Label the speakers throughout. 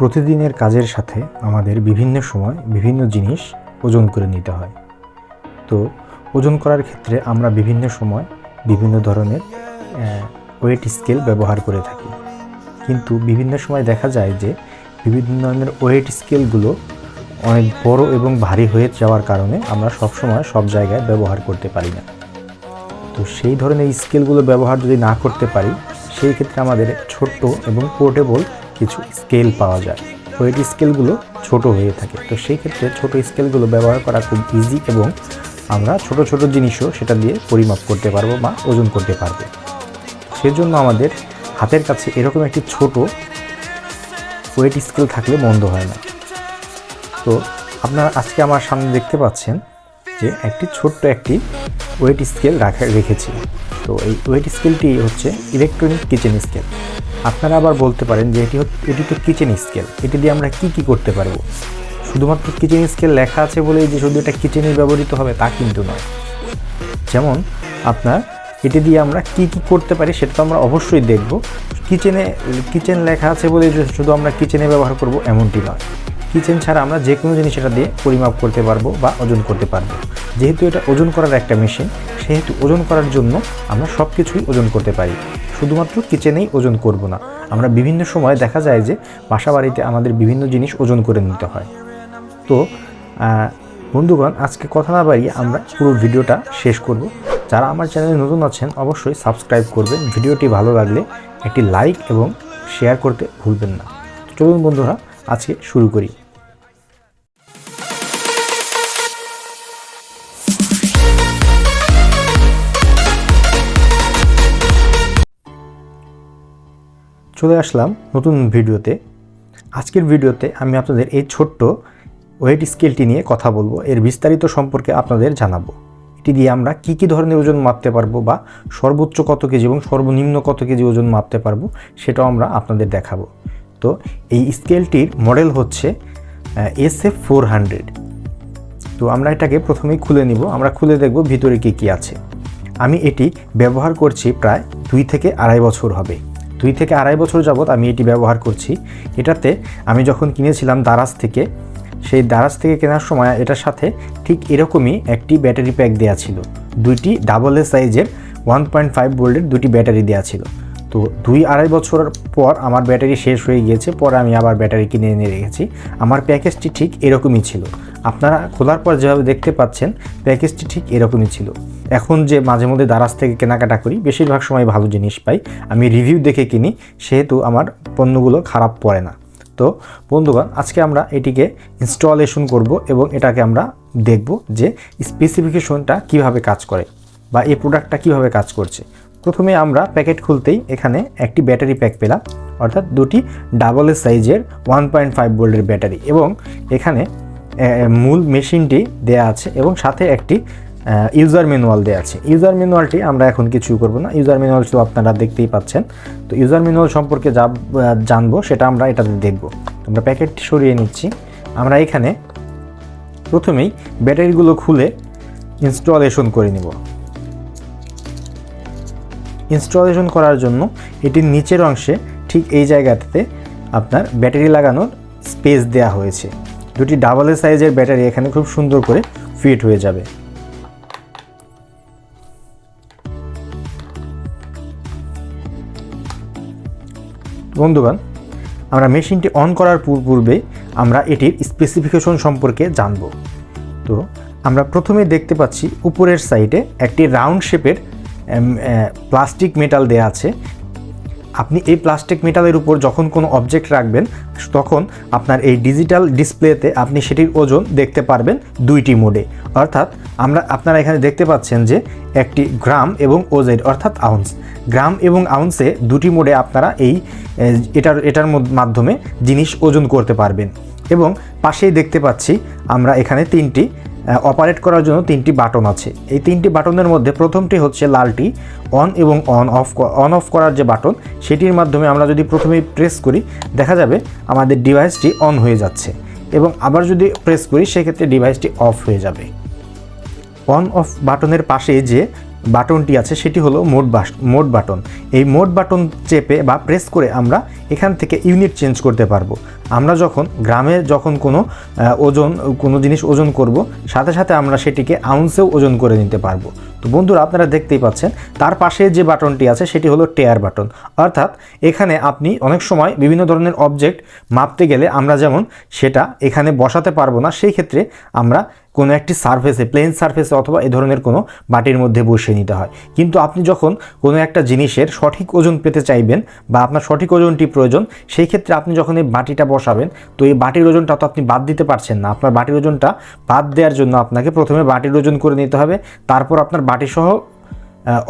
Speaker 1: প্রতিদিনের কাজের সাথে আমাদের বিভিন্ন সময় বিভিন্ন জিনিস ওজন করে নিতে হয়। তো ওজন করার ক্ষেত্রে আমরা বিভিন্ন সময় বিভিন্ন ধরনের ওয়েট স্কেল ব্যবহার করে থাকি, কিন্তু বিভিন্ন সময় দেখা যায় যে বিভিন্ন ধরনের ওয়েট স্কেলগুলো অনেক বড় এবং ভারী হয়ে যাওয়ার কারণে আমরা সবসময় সব জায়গায় ব্যবহার করতে পারি না। তো সেই ধরনের স্কেলগুলো ব্যবহার যদি না করতে পারি, সেই ক্ষেত্রে আমাদের ছোট্ট এবং পোর্টেবল কিছু স্কেল পাওয়া যায়। ওয়েট স্কেলগুলো ছোট হয়ে থাকে, তো সেই ক্ষেত্রে ছোট স্কেলগুলো ব্যবহার করা খুব ইজি এবং আমরা ছোট ছোট জিনিসও সেটা দিয়ে পরিমাপ করতে পারবো বা ওজন করতে পারবো। সেজন্য আমাদের হাতের কাছে এরকম একটি ছোট ওয়েট স্কেল থাকলে মন্দ হয় না। তো আপনারা আজকে আমার সামনে দেখতে পাচ্ছেন যে একটি ছোট্ট একটি ওয়েট স্কেল রেখেছি। তো এই ওয়েট স্কেলটি হচ্ছে ইলেকট্রনিক কিচেন স্কেল। আপনারা আবার বলতে পারেন যে এটি তো কিচেন স্কেল, এটি দিয়ে আমরা কি করতে পারবো? শুধুমাত্র কিচেন স্কেল লেখা আছে বলেই যে শুধু এটা কিচেনেই ব্যবহৃত হবে তা কিন্তু নয়। যেমন আপনার এটি দিয়ে আমরা কি করতে পারি সেটা তো আমরা অবশ্যই দেখব। কিচেন লেখা আছে বলে শুধু আমরা কিচেনে ব্যবহার করব এমনটি নয়। কিচেন ছাড়া আমরা যে কোনো জিনিস এটা দিয়ে পরিমাপ করতে পারবো বা ওজন করতে পারবো। যেহেতু এটা ওজন করার একটা মেশিন, সেহেতু ওজন করার জন্য আমরা সব কিছুই ওজন করতে পারি, শুধুমাত্র কিচেনেই ওজন করব না। আমরা বিভিন্ন সময় দেখা যায় যে বাসা বাড়িতে আমাদের বিভিন্ন জিনিস ওজন করে নিতে হয়। তো বন্ধুগণ, আজকে কথা না বাড়িয়ে আমরা পুরো ভিডিওটা শেষ করব। যারা আমার চ্যানেলে নতুন আছেন অবশ্যই সাবস্ক্রাইব করবেন। ভিডিওটি ভালো লাগলে একটি লাইক এবং শেয়ার করতে ভুলবেন না। চলুন বন্ধুরা, আজকে শুরু করি। চলে আসলাম নতুন ভিডিওতে। আজকের ভিডিওতে আমি আপনাদের এই ছোট্ট ওয়েট স্কেলটি নিয়ে কথা বলবো, এর বিস্তারিত সম্পর্কে আপনাদের জানাবো। এটি দিয়ে আমরা কি ধরনের ওজন মাপতে পারবো বা সর্বোচ্চ কত কেজি এবং সর্বনিম্ন কত কেজি ওজন মাপতে পারবো সেটাও আমরা আপনাদের দেখাবো। তো এই স্কেলটির মডেল হচ্ছে SF-400। তো আমরা এটাকে প্রথমেই খুলে নিব। আমরা খুলে দেখব ভিতরে কি আছে। আমি এটি ব্যবহার করছি প্রায় 2 থেকে আড়াই বছর হবে। 2 থেকে আড়াই বছর যাবৎ আমি এটি ব্যবহার করছি। এটাতে আমি যখন কিনেছিলাম দারাজ থেকে, সেই দারাজ থেকে কেনার সময় এটার সাথে ঠিক এরকমই একটি ব্যাটারি প্যাক দেওয়া ছিল। 2টি ডাবল এ সাইজের 1.5 ভোল্টের 2টি ব্যাটারি দেওয়া ছিল। তো 2-2.5 বছর পর আমার ব্যাটারি শেষ হয়ে গিয়েছে, পরে আমি আবার ব্যাটারি কিনে এনে রেখেছি। আমার প্যাকেজটি ঠিক এরকমই ছিল। আপনারা খোলার পর যেভাবে দেখতে পাচ্ছেন প্যাকেজটি ঠিক এরকমই ছিল। এখন যে মাঝে মধ্যে দারাজ থেকে কেনাকাটা করি, বেশিরভাগ সময় ভালো জিনিস পাই। আমি রিভিউ দেখে কিনি, সেহেতু আমার পণ্যগুলো খারাপ পড়ে না। তো বন্ধুগণ, আজকে আমরা এটিকে ইনস্টলেশন করব এবং এটাকে আমরা দেখব যে স্পেসিফিকেশনটা কিভাবে কাজ করে বা এই প্রোডাক্টটা কিভাবে কাজ করছে। প্রথমে আমরা প্যাকেট খুলতেই এখানে একটি ব্যাটারি প্যাক পেলাম, অর্থাৎ 2টি ডাবল এ সাইজের 1.5 ভোল্টের ব্যাটারি, এবং এখানে মূল মেশিনটি দেয়া আছে এবং সাথে একটি ইউজার ম্যানুয়াল দেওয়া আছে। ইউজার ম্যানুয়ালটি আমরা এখন কিছু করব না, ইউজার ম্যানুয়াল তো আপনারা দেখতেই পাচ্ছেন। তো ইউজার ম্যানুয়াল সম্পর্কে যা জানবো সেটা আমরা এটাতে দেখব। আমরা প্যাকেটটি সরিয়ে নিচ্ছি। আমরা এখানে প্রথমেই ব্যাটারিগুলো খুলে ইনস্টলেশন করে নিব। ইনস্টলেশন করার জন্য এটির নিচের অংশে ঠিক এই জায়গাটাতে আপনার ব্যাটারি লাগানোর স্পেস দেয়া হয়েছে। 2টি ডাবল এ সাইজের ব্যাটারি এখানে খুব সুন্দর করে ফিট হয়ে যাবে। বন্ধুগণ, আমরা মেশিনটি অন করার পূর্বে আমরা এটির স্পেসিফিকেশন সম্পর্কে জানব। তো আমরা প্রথমে দেখতে পাচ্ছি উপরের সাইডে একটি রাউন্ড শেপের প্লাস্টিক মেটাল দেয়া আছে। আপনি এই প্লাস্টিক মেটালের উপর যখন কোনো অবজেক্ট রাখবেন, তখন আপনার এই ডিজিটাল ডিসপ্লেতে আপনি সেটির ওজন দেখতে পারবেন 2টি মোডে। অর্থাৎ আপনারা এখানে দেখতে পাচ্ছেন যে একটি গ্রাম এবং ওজেড অর্থাৎ আউন্স। গ্রাম এবং আউন্সে 2টি মোডে আপনারা এটার মাধ্যমে জিনিস ওজন করতে পারবেন। এবং পাশেই দেখতে পাচ্ছি আমরা এখানে 3টি অপারেট করার জন্য 3টি বাটন আছে। এই 3টি বাটনের মধ্যে প্রথমটি হচ্ছে লালটি, অন এবং অন অফ করার যে বাটন, সেটির মাধ্যমে আমরা যদি প্রথমেই প্রেস করি দেখা যাবে আমাদের ডিভাইসটি অন হয়ে যাচ্ছে, এবং আবার যদি প্রেস করি সেক্ষেত্রে ডিভাইসটি অফ হয়ে যাবে। অন অফ বাটনের পাশে যে বাটনটি আছে সেটি হলো মোড বাটন। এই মোড বাটন চেপে বা প্রেস করে আমরা এখান থেকে ইউনিট চেঞ্জ করতে পারবো। আমরা গ্রামে যখন কোনো জিনিস ওজন করব, সাথে সাথে আমরা সেটিকে আউন্সেও ওজন করে নিতে পারবো। তো বন্ধুরা, আপনারা দেখতেই পাচ্ছেন তার পাশে যে বাটনটি আছে সেটি হলো টেয়ার বাটন। অর্থাৎ এখানে আপনি অনেক সময় বিভিন্ন ধরনের অবজেক্ট মাপতে গেলে আমরা যেমন সেটা এখানে বসাতে পারবো না, সেই ক্ষেত্রে আমরা কোনো একটি সারফেসে, প্লেন সারফেসে অথবা এ ধরনের কোনো বাটির মধ্যে বসিয়ে নিতে হয়। কিন্তু আপনি যখন কোনো একটা জিনিসের সঠিক ওজন পেতে চাইবেন বা আপনার সঠিক ওজনটি প্রয়োজন, সেই ক্ষেত্রে আপনি যখন এই বাটিটা বসাবেন, তো এই বাটির ওজনটা তো আপনি বাদ দিতে পারছেন না। আপনার বাটির ওজনটা বাদ দেওয়ার জন্য আপনাকে প্রথমে বাটির ওজন করে নিতে হবে, তারপর আপনার বাটিসহ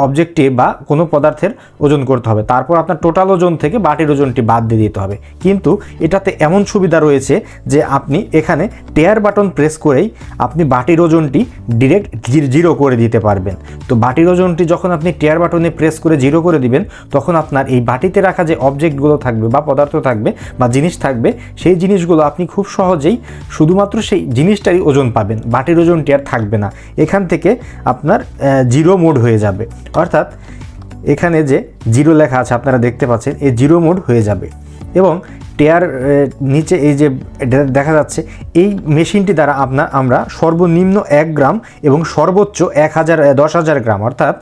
Speaker 1: অবজেক্টে বা কোনো পদার্থের ওজন করতে হবে, তারপর আপনার টোটাল ওজন থেকে বাটির ওজনটি বাদ দিয়ে দিতে হবে। কিন্তু এটাতে এমন সুবিধা রয়েছে যে আপনি এখানে টেয়ার বাটন প্রেস করেই আপনি বাটির ওজনটি ডিরেক্ট জিরো করে দিতে পারবেন। তো বাটির ওজনটি যখন আপনি টেয়ার বাটনে প্রেস করে জিরো করে দিবেন, তখন আপনার এই বাটিতে রাখা যে অবজেক্টগুলো থাকবে বা পদার্থ থাকবে বা জিনিস থাকবে, সেই জিনিসগুলো আপনি খুব সহজেই শুধুমাত্র সেই জিনিসটারই ওজন পাবেন, বাটির ওজনটি আর থাকবে না। এখান থেকে আপনার জিরো মোড হয়ে যাবে। অর্থাৎ এখানে যে জিরো লেখা আছে আপনারা দেখতে পাচ্ছেন, এই জিরো মোড হয়ে যাবে। এবং টেয়ার নিচে এই যে দেখা যাচ্ছে, এই মেশিনটি দ্বারা আমরা সর্বনিম্ন 1 গ্রাম এবং সর্বোচ্চ 10,000 গ্রাম অর্থাৎ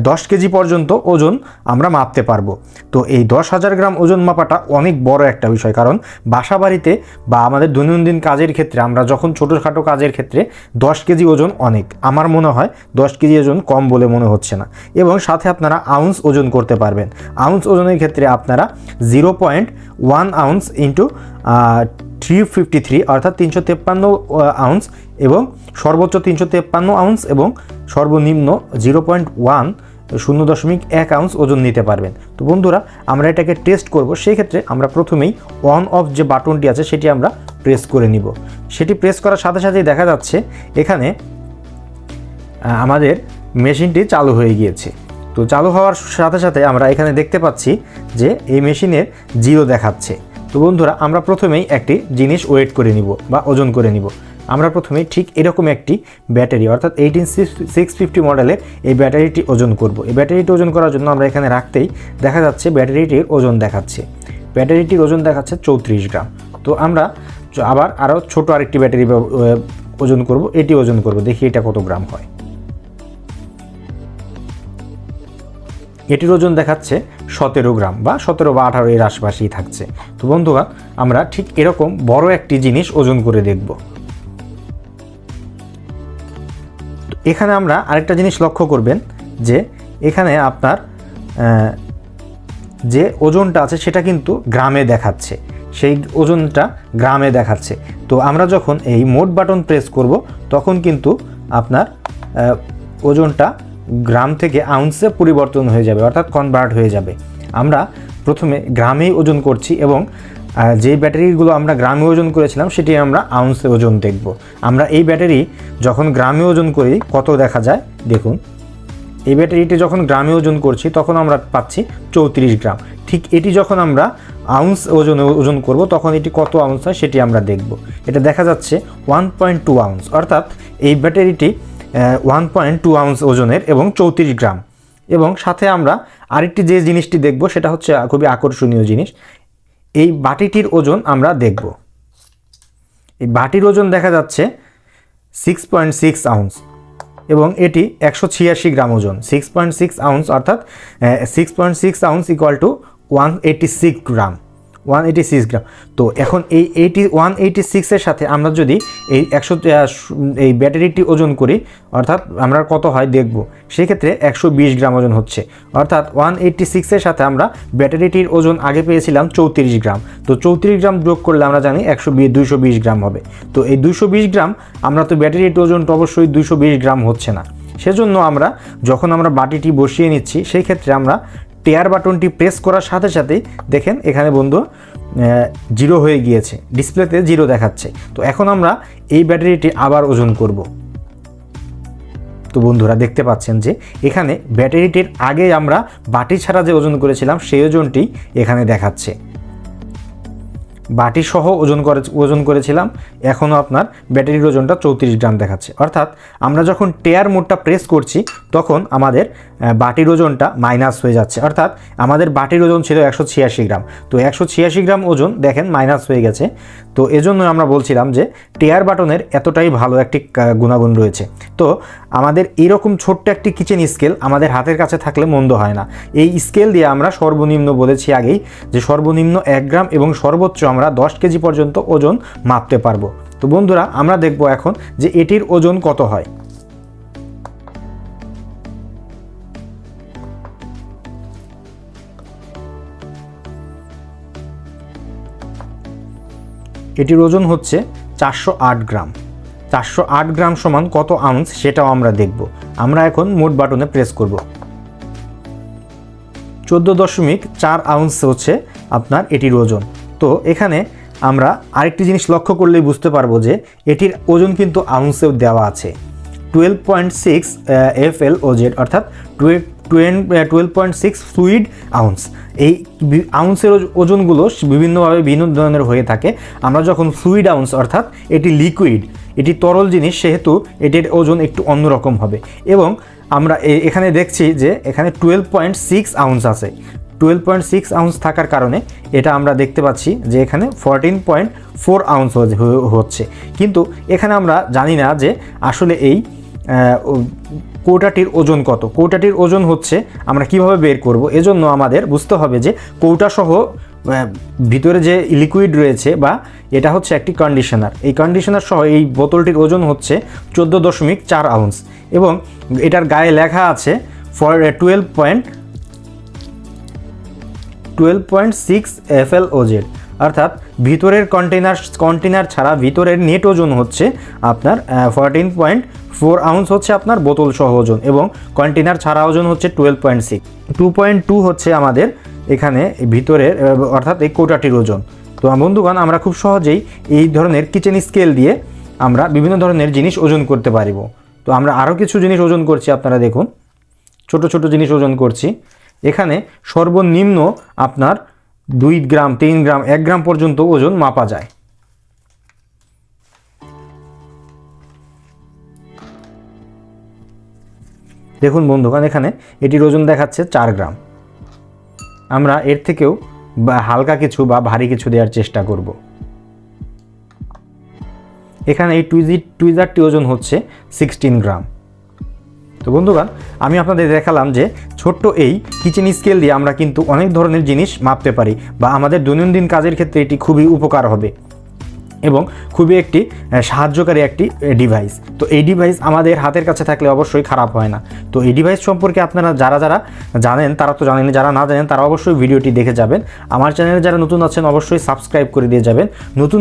Speaker 1: 10 কেজি পর্যন্ত ওজন আমরা মাপতে পারবো। তো এই 10,000 গ্রাম ওজন মাপাটা অনেক বড় একটা বিষয়, কারণ বাসা বাড়িতে বা আমাদের দৈনন্দিন কাজের ক্ষেত্রে আমরা যখন ছোটোখাটো কাজের ক্ষেত্রে 10 কেজি ওজন অনেক, আমার মনে হয় 10 কেজি ওজন কম বলে মনে হচ্ছে না। এবং সাথে আপনারা আউন্স ওজন করতে পারবেন। আউন্স ওজনের ক্ষেত্রে আপনারা 0.1 আউন্স ইন্টু 353 অর্থাৎ 353 আউন্স এবং সর্বোচ্চ 353 আউন্স এবং সর্বনিম্ন 0.1 আউন্স ওজন নিতে পারবেন। তো বন্ধুরা, আমরা এটাকে টেস্ট করব। সেই ক্ষেত্রে আমরা প্রথমেই অন অফ যে বাটনটি আছে সেটি আমরা প্রেস করে নিব। সেটি প্রেস করার সাথে সাথেই দেখা যাচ্ছে এখানে আমাদের মেশিনটি চালু হয়ে গিয়েছে। তো চালু হওয়ার সাথে সাথে আমরা এখানে দেখতে পাচ্ছি যে এই মেশিনের জিরো দেখাচ্ছে। তো বন্ধুরা, আমরা প্রথমেই একটি জিনিস ওয়েট করে নিব বা ওজন করে নিব। আমরা প্রথমেই ঠিক এরকম একটি ব্যাটারি অর্থাৎ 18650 মডেলের এই ব্যাটারিটি ওজন করব। এই ব্যাটারিটি ওজন করার জন্য আমরা এখানে রাখতেই দেখা যাচ্ছে ব্যাটারিটির ওজন দেখাচ্ছে। ব্যাটারিটির ওজন দেখাচ্ছে 34 গ্রাম। তো আমরা আরও ছোট আরেকটি ব্যাটারি ওজন করব, এটি ওজন করব, দেখি এটা কত গ্রাম হয়। এটির ওজন দেখাচ্ছে 17 গ্রাম বা 17 বা 18 এর আশপাশেই থাকছে। তো বন্ধুরা, আমরা ঠিক এরকম বড় একটি জিনিস ওজন করে দেখব। এখানে আমরা আরেকটা জিনিস লক্ষ্য করবেন যে এখানে আপনার যে ওজনটা আছে সেটা কিন্তু গ্রামে দেখাচ্ছে, সেই ওজনটা গ্রামে দেখাচ্ছে। তো আমরা যখন এই মোড বাটন প্রেস করব তখন কিন্তু আপনার ওজনটা গ্রাম থেকে আউন্সে পরিবর্তন হয়ে যাবে অর্থাৎ কনভার্ট হয়ে যাবে। আমরা প্রথমে গ্রামেই ওজন করছি এবং যে ব্যাটারিগুলো আমরা গ্রামে ওজন করেছিলাম সেটি আমরা আউন্সে ওজন দেখব। আমরা এই ব্যাটারি যখন গ্রামে ওজন করি কত দেখা যায় দেখুন। এই ব্যাটারিটি যখন গ্রামে ওজন করছি তখন আমরা পাচ্ছি 34 গ্রাম। ঠিক এটি যখন আমরা আউন্স ওজন করব তখন এটি কত আউন্স হয় সেটি আমরা দেখব। এটা দেখা যাচ্ছে 1.2 আউন্স অর্থাৎ এই ব্যাটারিটি 1.2 আউন্স ওজনের এবং 34 গ্রাম। এবং সাথে আমরা আরেকটি যে জিনিসটি দেখব সেটা হচ্ছে খুবই আকর্ষণীয় জিনিস, এই বাটিটির ওজন আমরা দেখব। এই বাটির ওজন দেখা যাচ্ছে 6.6 আউন্স এবং এটি 186 গ্রাম ওজন। 6.6 আউন্স অর্থাৎ 6.6 আউন্স ইকুয়াল টু 186 গ্রাম। 186 গ্রাম। তো এখন এই 186 এর সাথে আমরা যদি এই ব্যাটারিটি ওজন করি অর্থাৎ আমরা কত হয় দেখব, সেক্ষেত্রে 120 গ্রাম ওজন হচ্ছে। অর্থাৎ 186 এর সাথে আমরা ব্যাটারিটির ওজন আগে পেয়েছিলাম 34 গ্রাম। তো 34 গ্রাম যোগ করলে আমরা জানি 220 গ্রাম হবে। তো এই 220 গ্রাম আমরা তো ব্যাটারিটির ওজনটা অবশ্যই 220 গ্রাম হচ্ছে না। সেজন্য আমরা যখন আমরা বাটিটি বসিয়ে নিচ্ছি সেই ক্ষেত্রে আমরা টেয়ার বাটনটি প্রেস করার সাথে সাথেই দেখেন এখানে বন্ধু জিরো হয়ে গিয়েছে, ডিসপ্লেতে জিরো দেখাচ্ছে। তো এখন আমরা এই ব্যাটারিটি আবার ওজন করব। তো বন্ধুরা দেখতে পাচ্ছেন যে এখানে ব্যাটারিটির আগে আমরা বাটি ছাড়া যে ওজন করেছিলাম সেই ওজনটি এখানে দেখাচ্ছে। বাটি সহ ওজন করেছিলাম, এখনও আপনার ব্যাটারির ওজনটা 34 গ্রাম দেখাচ্ছে। অর্থাৎ আমরা যখন টেয়ার মোডটা প্রেস করছি তখন আমাদের বাটির ওজনটা মাইনাস হয়ে যাচ্ছে। অর্থাৎ আমাদের বাটির ওজন ছিল 186 গ্রাম, তো 186 গ্রাম ওজন দেখেন মাইনাস হয়ে গেছে। তো এজন্য আমরা বলছিলাম যে টেয়ার বাটনের এতটাই ভালো একটি গুণাগুণ রয়েছে। তো আমাদের এইরকম ছোট্ট একটি কিচেন স্কেল আমাদের হাতের কাছে থাকলে মন্দ হয় না। এই স্কেল দিয়ে আমরা সর্বনিম্ন বলেছি আগেই যে সর্বনিম্ন 1 গ্রাম এবং সর্বোচ্চ আমরা 10 কেজি পর্যন্ত ওজন মাপতে পারবো। তো বন্ধুরা, আমরা দেখব এখন যে এটির ওজন কত হয়। এটির ওজন হচ্ছে 408 গ্রাম। 408 গ্রাম সমান কত আউন্স সেটাও আমরা দেখব। আমরা এখন মোট বাটনে প্রেস করব। 14.4 আউন্স হচ্ছে আপনার এটির ওজন। তো এখানে আমরা আরেকটি জিনিস লক্ষ্য করলেই বুঝতে পারবো যে এটির ওজন কিন্তু আউন্সেও দেওয়া আছে। 12.6 FLOZ অর্থাৎ 12.6 ফ্লুইড আউন্স। এই আউন্সের ওজনগুলো বিভিন্নভাবে বিভিন্ন ধরনের হয়ে থাকে। আমরা যখন ফ্লুইড আউন্স অর্থাৎ এটি লিকুইড, এটি তরল জিনিস, সেহেতু এটির ওজন একটু অন্যরকম হবে। এবং আমরা এখানে দেখছি যে এখানে 12.6 আউন্স আছে। 12.6 আউন্স থাকার কারণে এটা আমরা দেখতে পাচ্ছি যে এখানে 14.4 আউন্স হচ্ছে। কিন্তু এখানে আমরা জানি না যে আসলে এই কৌটাটির ওজন কত। কৌটাটির ওজন হচ্ছে আমরা কিভাবে বের করব, এজন্য আমাদের বুঝতে হবে যে কৌটা সহ ভিতরে যে লিকুইড রয়েছে বা এটা হচ্ছে একটি কন্ডিশনার, এই কন্ডিশনার সহ এই বোতলটির ওজন হচ্ছে 14.4 আউন্স এবং এটার গায়ে লেখা আছে 12.6 FLOZ অর্থাৎ ভিতরের কন্টেনার ছাড়া ভিতরের নেট ওজন হচ্ছে আপনার 14.4 আউন্স হচ্ছে আপনার বোতল সহ ওজন এবং কন্টেনার ছাড়া ওজন হচ্ছে 12.6। 2.2 হচ্ছে আমাদের এখানে ভিতরের অর্থাৎ এই কৌটাটির ওজন। তো বন্ধুগণ, আমরা খুব সহজেই এই ধরনের কিচেন স্কেল দিয়ে আমরা বিভিন্ন ধরনের জিনিস ওজন করতে পারব। তো আমরা আরও কিছু জিনিস ওজন করছি, আপনারা দেখুন, ছোট ছোট জিনিস ওজন করছি। এখানে সর্বনিম্ন আপনার 2 গ্রাম, 3 গ্রাম, 1 গ্রাম পর্যন্ত ওজন মাপা যায়। দেখুন বন্ধুগণ, এখানে এটির ওজন দেখাচ্ছে 4 গ্রাম। আমরা এর থেকেও হালকা কিছু বা ভারী কিছু দেওয়ার চেষ্টা করব। এখানে এই টুইজারটি ওজন হচ্ছে 16 গ্রাম। তো বন্ধুগণ, আমি আপনাদের দেখালাম যে ছোট্ট এই কিচেন স্কেল দিয়ে আমরা কিন্তু অনেক ধরনের জিনিস মাপতে পারি বা আমাদের দৈনন্দিন কাজের ক্ষেত্রে এটি খুবই উপকার হবে এবং খুবই একটি সাহায্যকারী একটি ডিভাইস। তো এই ডিভাইস আমাদের হাতের কাছে থাকলে অবশ্যই খারাপ হয় না। তো এই ডিভাইস সম্পর্কে আপনারা যারা জানেন তারা তো জানেন, যারা না জানেন তারা অবশ্যই ভিডিওটি দেখে যাবেন। আমার চ্যানেলে যারা নতুন আছেন অবশ্যই সাবস্ক্রাইব করে দিয়ে যাবেন।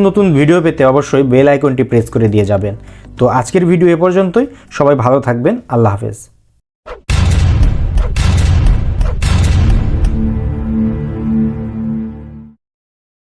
Speaker 1: নতুন ভিডিও পেতে অবশ্যই বেল আইকনটি প্রেস করে দিয়ে যাবেন। তো আজকের ভিডিও এ পর্যন্তই। সবাই ভালো থাকবেন। আল্লাহ হাফেজ।